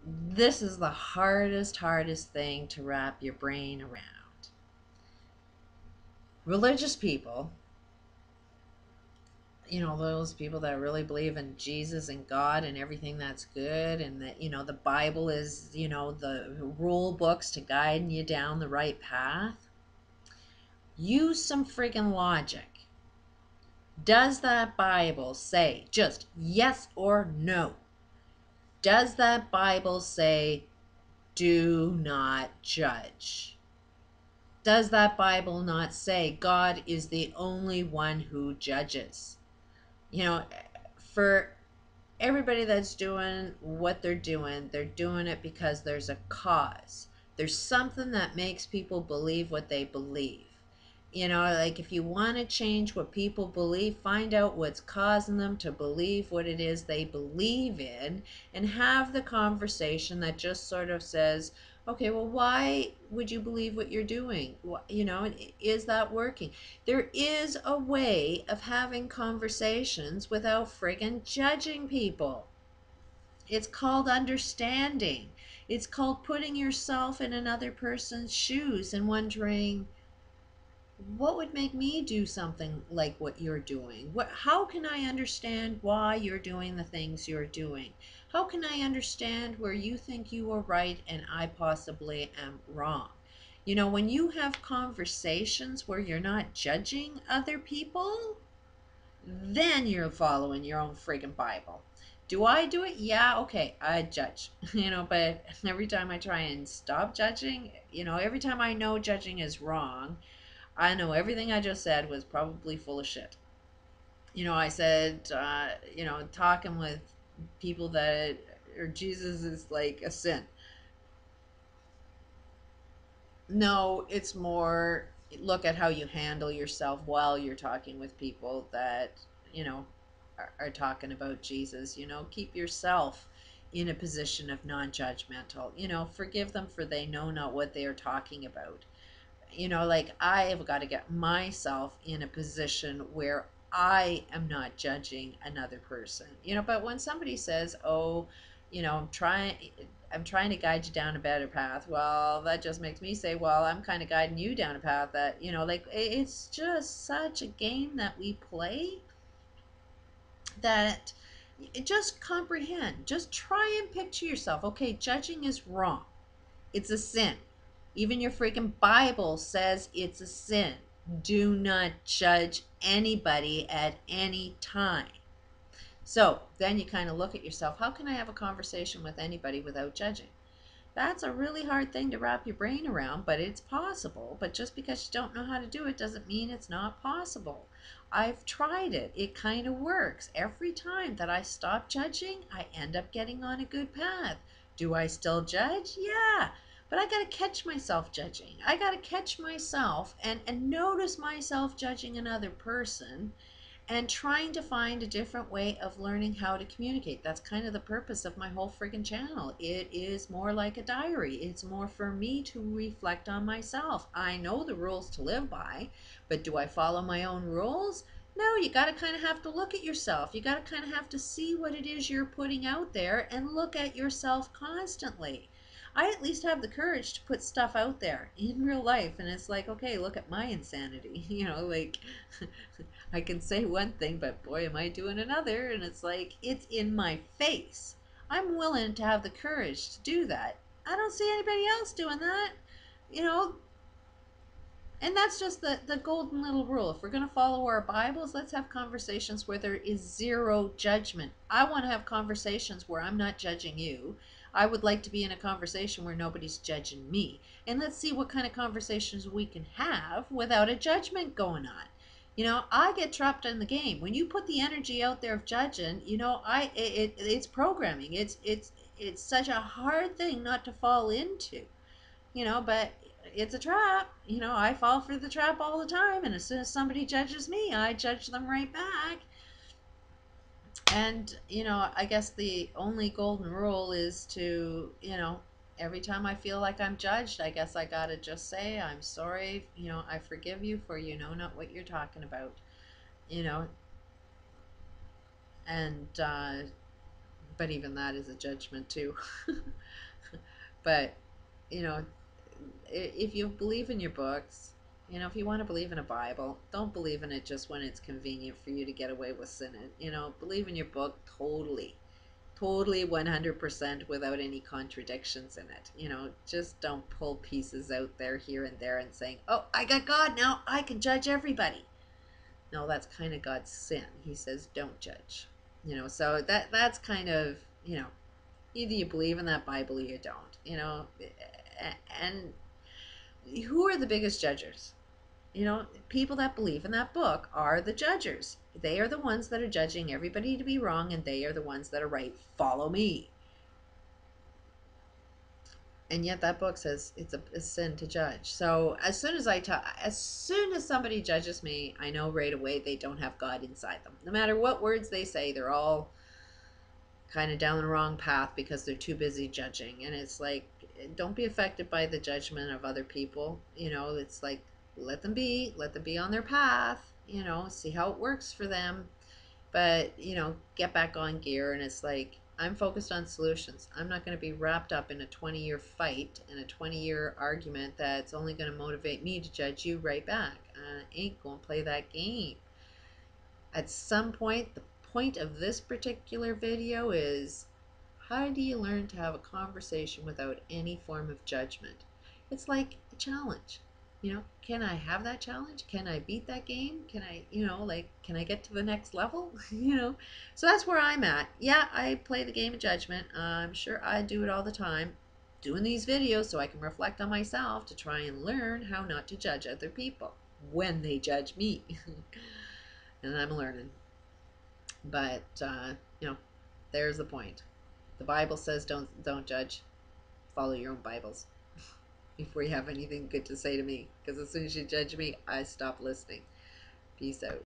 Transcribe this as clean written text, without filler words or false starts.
This is the hardest thing to wrap your brain around. Religious people, those people that really believe in Jesus and God and everything that's good, and that, the Bible is, the rule books to guide you down the right path. Use some friggin' logic. Does that Bible say, just yes or no, does that Bible say, do not judge? Does that Bible not say God is the only one who judges? You know, for everybody that's doing what they're doing it because there's a cause. There's something that makes people believe what they believe. Like, if you want to change what people believe, find out what's causing them to believe what it is they believe in, and have the conversation that just sort of says, okay, well, why would you believe what you're doing? Is that working? There is a way of having conversations without friggin' judging people. It's called understanding. It's called putting yourself in another person's shoes and wondering, what would make me do something like what you're doing? How can I understand why you're doing the things you're doing? How can I understand where you think you are right and I possibly am wrong? When you have conversations where you're not judging other people, then you're following your own friggin' Bible. Do I do it? Yeah, okay, I judge. But every time I try and stop judging, every time I know judging is wrong, I know everything I just said was probably full of shit. I said, talking with people that, or Jesus is like a sin. No, it's more, look at how you handle yourself while you're talking with people that, you know, are talking about Jesus. Keep yourself in a position of non-judgmental. Forgive them, for they know not what they are talking about. Like, I have got to get myself in a position where I am not judging another person. But when somebody says, "Oh, I'm trying to guide you down a better path," well, that just makes me say, "Well, I'm kind of guiding you down a path that, like, it's just such a game that we play that just comprehend, just try and picture yourself. Okay, judging is wrong. It's a sin. Even your freaking Bible says it's a sin. Do not judge anybody at any time. So then you kind of look at yourself. How can I have a conversation with anybody without judging? That's a really hard thing to wrap your brain around, but it's possible. But just because you don't know how to do it doesn't mean it's not possible. I've tried it. It kind of works. Every time that I stop judging, I end up getting on a good path. Do I still judge? Yeah. But I got to catch myself judging. I got to catch myself and notice myself judging another person, and trying to find a different way of learning how to communicate. That's kind of the purpose of my whole friggin' channel. It is more like a diary. It's more for me to reflect on myself. I know the rules to live by, but do I follow my own rules? No, you got to kind of have to look at yourself. You got to kind of have to see what it is you're putting out there and look at yourself constantly. I at least have the courage to put stuff out there in real life, and it's like, okay, look at my insanity. Like, I can say one thing, but boy, am I doing another. And it's like, it's in my face. I'm willing to have the courage to do that. I don't see anybody else doing that. You know, and that's just the golden little rule. If we're going to follow our Bibles, let's have conversations where there is zero judgment. I want to have conversations where I'm not judging you. I would like to be in a conversation where nobody's judging me. And let's see what kind of conversations we can have without a judgment going on. I get trapped in the game. When you put the energy out there of judging, it's programming. It's such a hard thing not to fall into. But it's a trap. I fall for the trap all the time, and as soon as somebody judges me, I judge them right back. And I guess the only golden rule is to, every time I feel like I'm judged, I guess I gotta just say, I'm sorry, I forgive you, for you know not what you're talking about. you know and But even that is a judgment too. But, you know, if you believe in your books, if you want to believe in a Bible, don't believe in it just when it's convenient for you to get away with sinning. Believe in your book totally, totally 100% without any contradictions in it. Just don't pull pieces out there, here and there, and saying, oh, I got God now, I can judge everybody. No, that's kind of God's sin. He says, don't judge. So that's kind of, either you believe in that Bible or you don't. And who are the biggest judges? People that believe in that book are the judges. They are the ones that are judging everybody to be wrong, and they are the ones that are right. Follow me. And yet that book says it's a sin to judge. So as soon as somebody judges me, I know right away they don't have God inside them. No matter what words they say, they're all kind of down the wrong path because they're too busy judging. And it's like, don't be affected by the judgment of other people. It's like, let them be on their path, see how it works for them. But, get back on gear. And it's like, I'm focused on solutions. I'm not going to be wrapped up in a 20-year fight and a 20-year argument that's only going to motivate me to judge you right back. I ain't going to play that game. At some point, the point of this particular video is, how do you learn to have a conversation without any form of judgment? It's like a challenge. Can I have that challenge? Can I beat that game? Can I, can I get to the next level? So that's where I'm at. Yeah, I play the game of judgment. I'm sure I do it all the time, doing these videos so I can reflect on myself to try and learn how not to judge other people when they judge me. And I'm learning. But, there's the point. The Bible says don't judge. Follow your own Bibles before you have anything good to say to me. Because as soon as you judge me, I stop listening. Peace out.